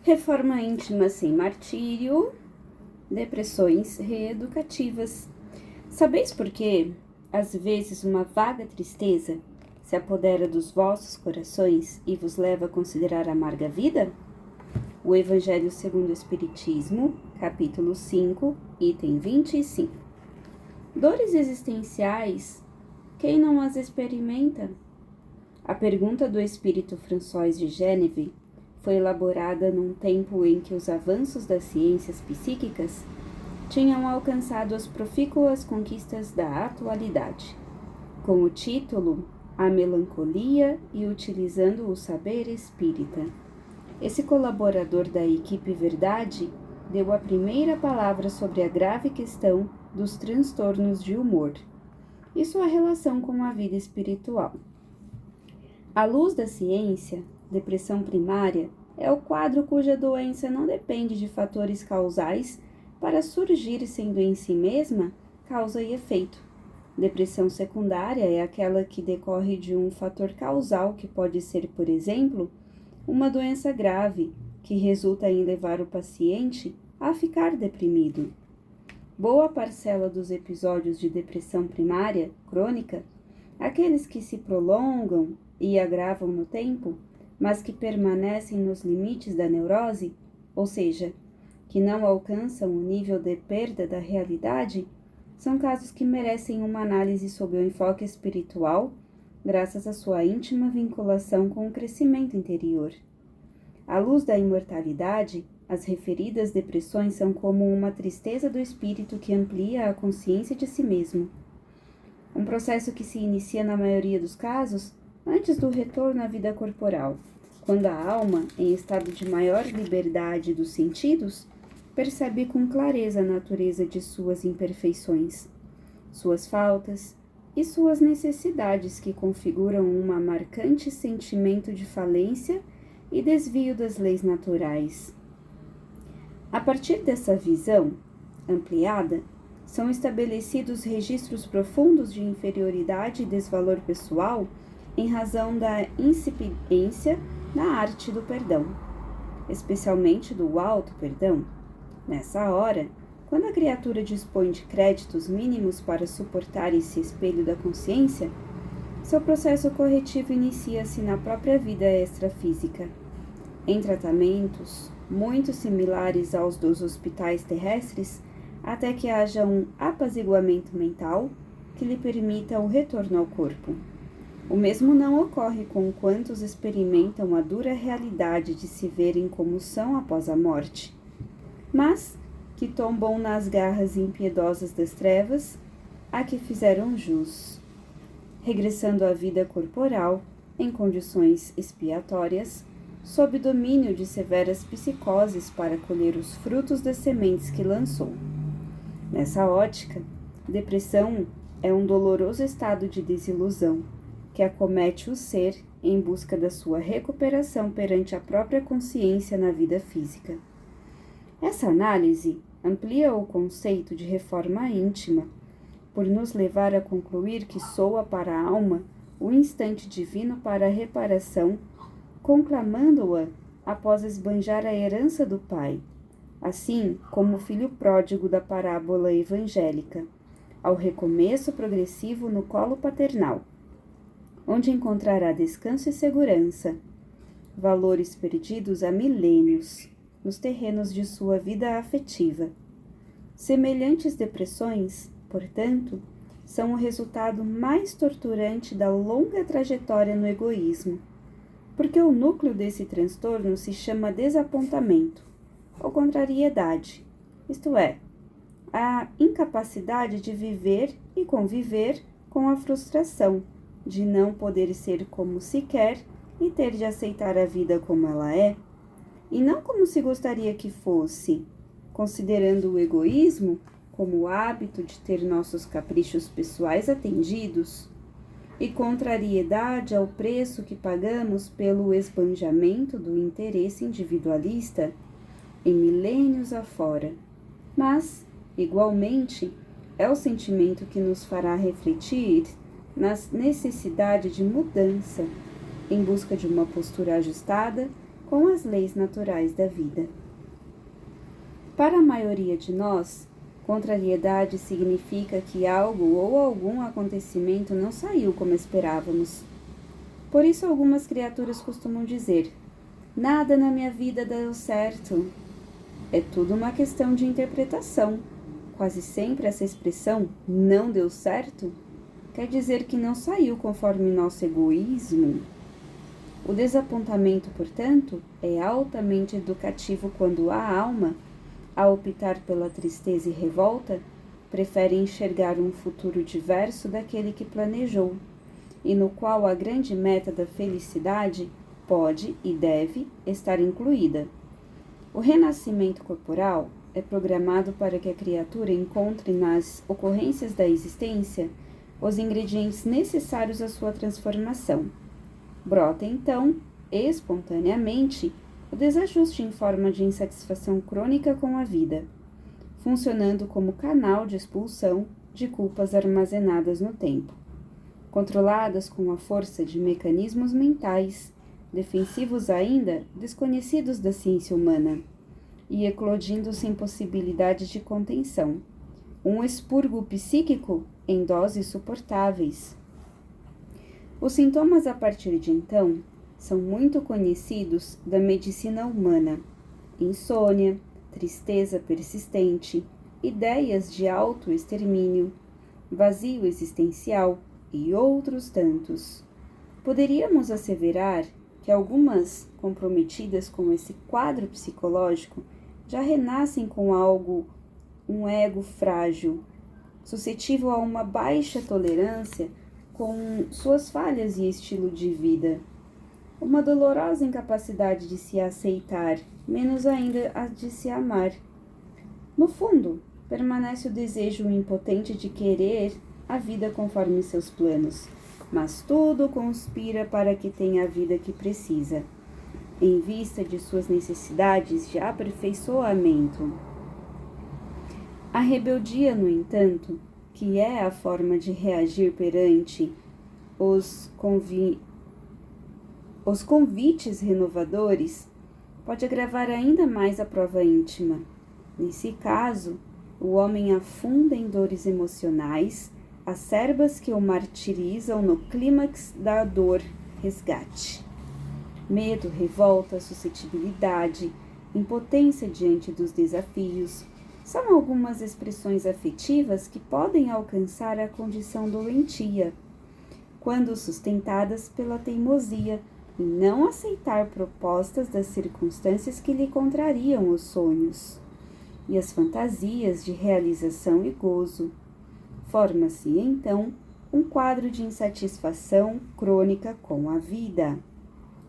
Reforma íntima sem martírio, depressões reeducativas. Sabeis por quê? Às vezes uma vaga tristeza se apodera dos vossos corações e vos leva a considerar amarga a vida? O Evangelho segundo o Espiritismo, capítulo 5, item 25. Dores existenciais, quem não as experimenta? A pergunta do espírito François de Geneve foi elaborada num tempo em que os avanços das ciências psíquicas tinham alcançado as profícuas conquistas da atualidade, com o título A Melancolia e utilizando o saber espírita. Esse colaborador da equipe Verdade deu a primeira palavra sobre a grave questão dos transtornos de humor e sua relação com a vida espiritual. À luz da ciência, depressão primária é o quadro cuja doença não depende de fatores causais para surgir sendo em si mesma causa e efeito. Depressão secundária é aquela que decorre de um fator causal que pode ser, por exemplo, uma doença grave que resulta em levar o paciente a ficar deprimido. Boa parcela dos episódios de depressão primária crônica, aqueles que se prolongam e agravam no tempo, mas que permanecem nos limites da neurose, ou seja, que não alcançam o nível de perda da realidade, são casos que merecem uma análise sob o enfoque espiritual, graças à sua íntima vinculação com o crescimento interior. À luz da imortalidade, as referidas depressões são como uma tristeza do espírito que amplia a consciência de si mesmo. Um processo que se inicia na maioria dos casos antes do retorno à vida corporal, quando a alma, em estado de maior liberdade dos sentidos, percebe com clareza a natureza de suas imperfeições, suas faltas e suas necessidades que configuram um marcante sentimento de falência e desvio das leis naturais. A partir dessa visão ampliada, são estabelecidos registros profundos de inferioridade e desvalor pessoal em razão da incipiência na arte do perdão, especialmente do auto-perdão. Nessa hora, quando a criatura dispõe de créditos mínimos para suportar esse espelho da consciência, seu processo corretivo inicia-se na própria vida extrafísica, em tratamentos muito similares aos dos hospitais terrestres, até que haja um apaziguamento mental que lhe permita o retorno ao corpo. O mesmo não ocorre com quantos experimentam a dura realidade de se verem como são após a morte, mas que tombam nas garras impiedosas das trevas a que fizeram jus, regressando à vida corporal em condições expiatórias, sob domínio de severas psicoses para colher os frutos das sementes que lançou. Nessa ótica, depressão é um doloroso estado de desilusão que acomete o ser em busca da sua recuperação perante a própria consciência na vida física. Essa análise amplia o conceito de reforma íntima, por nos levar a concluir que soa para a alma o instante divino para a reparação, conclamando-a após esbanjar a herança do Pai, assim como o filho pródigo da parábola evangélica, ao recomeço progressivo no colo paternal, onde encontrará descanso e segurança, valores perdidos há milênios, nos terrenos de sua vida afetiva. Semelhantes depressões, portanto, são o resultado mais torturante da longa trajetória no egoísmo, porque o núcleo desse transtorno se chama desapontamento, ou contrariedade, isto é, a incapacidade de viver e conviver com a frustração de não poder ser como se quer e ter de aceitar a vida como ela é, e não como se gostaria que fosse, considerando o egoísmo como o hábito de ter nossos caprichos pessoais atendidos, e contrariedade ao preço que pagamos pelo esbanjamento do interesse individualista em milênios afora. Mas, igualmente, é o sentimento que nos fará refletir na necessidade de mudança, em busca de uma postura ajustada com as leis naturais da vida. Para a maioria de nós, contrariedade significa que algo ou algum acontecimento não saiu como esperávamos. Por isso, algumas criaturas costumam dizer: nada na minha vida deu certo. É tudo uma questão de interpretação. Quase sempre essa expressão, não deu certo, quer dizer que não saiu conforme nosso egoísmo. O desapontamento, portanto, é altamente educativo quando a alma, ao optar pela tristeza e revolta, prefere enxergar um futuro diverso daquele que planejou, e no qual a grande meta da felicidade pode e deve estar incluída. O renascimento corporal é programado para que a criatura encontre nas ocorrências da existência os ingredientes necessários à sua transformação. Brota, então, espontaneamente, o desajuste em forma de insatisfação crônica com a vida, funcionando como canal de expulsão de culpas armazenadas no tempo, controladas com a força de mecanismos mentais, defensivos ainda, desconhecidos da ciência humana, e eclodindo sem possibilidade de contenção. Um expurgo psíquico em doses suportáveis. Os sintomas a partir de então são muito conhecidos da medicina humana: insônia, tristeza persistente, ideias de autoextermínio, vazio existencial e outros tantos. Poderíamos asseverar que algumas comprometidas com esse quadro psicológico já renascem com um ego frágil, suscetível a uma baixa tolerância com suas falhas e estilo de vida, uma dolorosa incapacidade de se aceitar, menos ainda a de se amar. No fundo, permanece o desejo impotente de querer a vida conforme seus planos, mas tudo conspira para que tenha a vida que precisa, em vista de suas necessidades de aperfeiçoamento. A rebeldia, no entanto, que é a forma de reagir perante os convites renovadores, pode agravar ainda mais a prova íntima. Nesse caso, o homem afunda em dores emocionais acerbas que o martirizam no clímax da dor resgate. Medo, revolta, suscetibilidade, impotência diante dos desafios são algumas expressões afetivas que podem alcançar a condição doentia, quando sustentadas pela teimosia em não aceitar propostas das circunstâncias que lhe contrariam os sonhos e as fantasias de realização e gozo. Forma-se, então, um quadro de insatisfação crônica com a vida.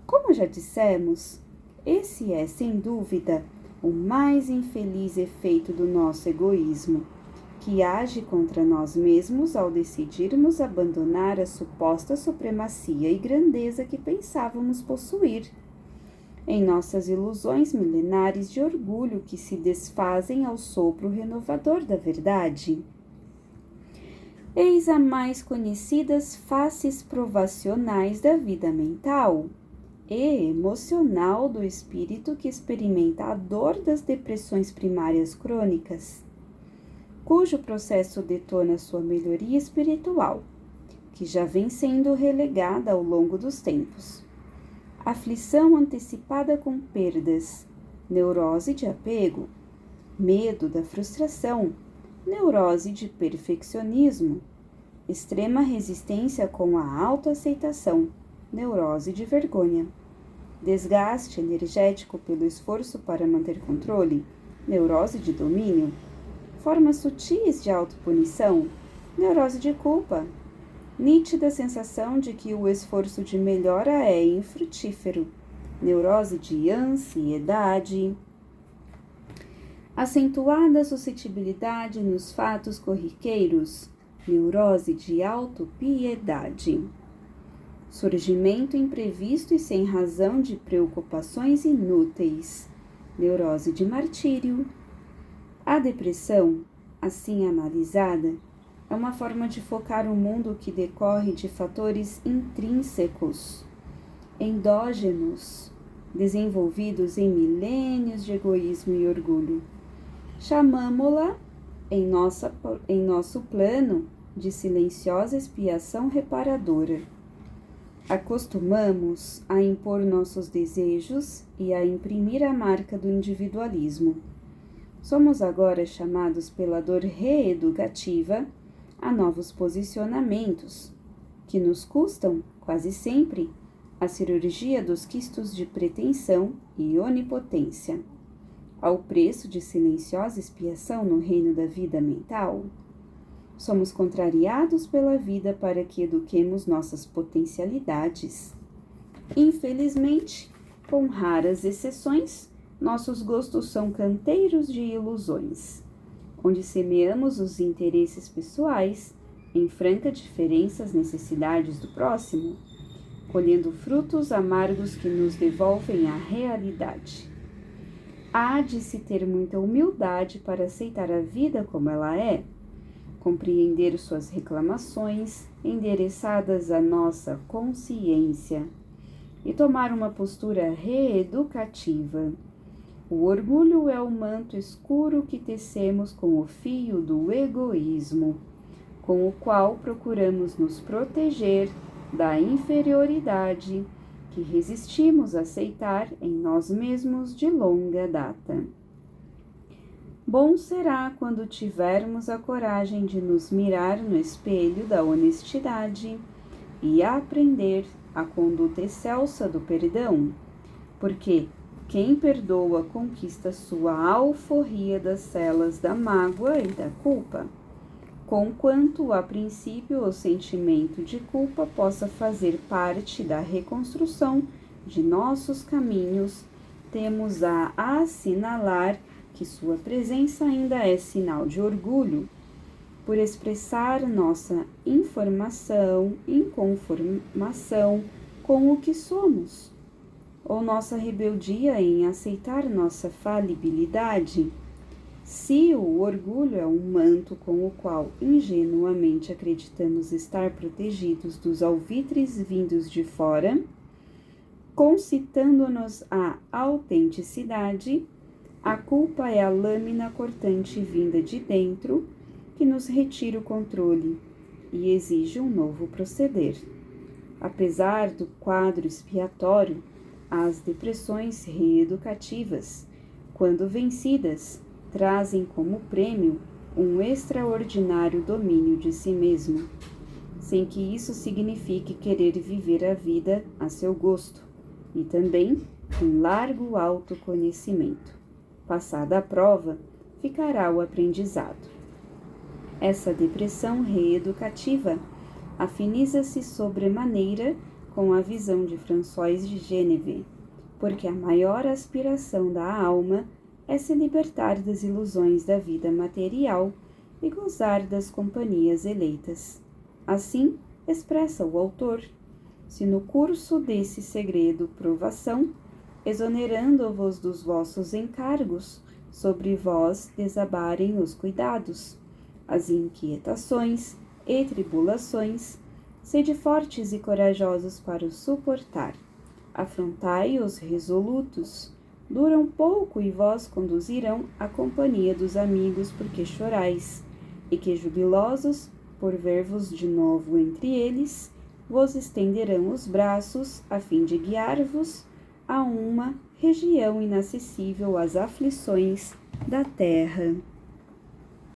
Como já dissemos, esse é, sem dúvida, o mais infeliz efeito do nosso egoísmo, que age contra nós mesmos ao decidirmos abandonar a suposta supremacia e grandeza que pensávamos possuir, em nossas ilusões milenares de orgulho que se desfazem ao sopro renovador da verdade. Eis as mais conhecidas faces provacionais da vida mental e emocional do espírito que experimenta a dor das depressões primárias crônicas, cujo processo detona sua melhoria espiritual, que já vem sendo relegada ao longo dos tempos. Aflição antecipada com perdas, neurose de apego, medo da frustração, neurose de perfeccionismo, extrema resistência com a autoaceitação, neurose de vergonha, desgaste energético pelo esforço para manter controle, neurose de domínio, formas sutis de autopunição, neurose de culpa, nítida sensação de que o esforço de melhora é infrutífero, neurose de ansiedade, acentuada suscetibilidade nos fatos corriqueiros, neurose de autopiedade, surgimento imprevisto e sem razão de preocupações inúteis, neurose de martírio. A depressão, assim analisada, é uma forma de focar o mundo que decorre de fatores intrínsecos, endógenos, desenvolvidos em milênios de egoísmo e orgulho. Chamamo-la, em nosso plano, de silenciosa expiação reparadora. Acostumamos a impor nossos desejos e a imprimir a marca do individualismo. Somos agora chamados pela dor reeducativa a novos posicionamentos, que nos custam, quase sempre, a cirurgia dos quistos de pretensão e onipotência, ao preço de silenciosa expiação no reino da vida mental. Somos contrariados pela vida para que eduquemos nossas potencialidades. Infelizmente, com raras exceções, nossos gostos são canteiros de ilusões, onde semeamos os interesses pessoais em franca diferença às necessidades do próximo, colhendo frutos amargos que nos devolvem a realidade. Há de se ter muita humildade para aceitar a vida como ela é, compreender suas reclamações endereçadas à nossa consciência e tomar uma postura reeducativa. O orgulho é o manto escuro que tecemos com o fio do egoísmo, com o qual procuramos nos proteger da inferioridade que resistimos a aceitar em nós mesmos de longa data. Bom será quando tivermos a coragem de nos mirar no espelho da honestidade e aprender a conduta excelsa do perdão, porque quem perdoa conquista sua alforria das celas da mágoa e da culpa, conquanto a princípio o sentimento de culpa possa fazer parte da reconstrução de nossos caminhos, temos a assinalar que sua presença ainda é sinal de orgulho, por expressar nossa inconformação com o que somos, ou nossa rebeldia em aceitar nossa falibilidade. Se o orgulho é um manto com o qual ingenuamente acreditamos estar protegidos dos alvitres vindos de fora, concitando-nos a autenticidade, a culpa é a lâmina cortante vinda de dentro que nos retira o controle e exige um novo proceder. Apesar do quadro expiatório, as depressões reeducativas, quando vencidas, trazem como prêmio um extraordinário domínio de si mesmo, sem que isso signifique querer viver a vida a seu gosto, e também um largo autoconhecimento. Passada a prova, ficará o aprendizado. Essa depressão reeducativa afiniza-se sobremaneira com a visão de François de Geneve, porque a maior aspiração da alma é se libertar das ilusões da vida material e gozar das companhias eleitas. Assim, expressa o autor, se no curso desse segredo provação, exonerando-vos dos vossos encargos, sobre vós desabarem os cuidados, as inquietações e tribulações, sede fortes e corajosos para os suportar. Afrontai os resolutos, duram pouco e vós conduzirão a companhia dos amigos porque chorais, e que jubilosos, por ver-vos de novo entre eles, vos estenderão os braços a fim de guiar-vos a uma região inacessível às aflições da terra.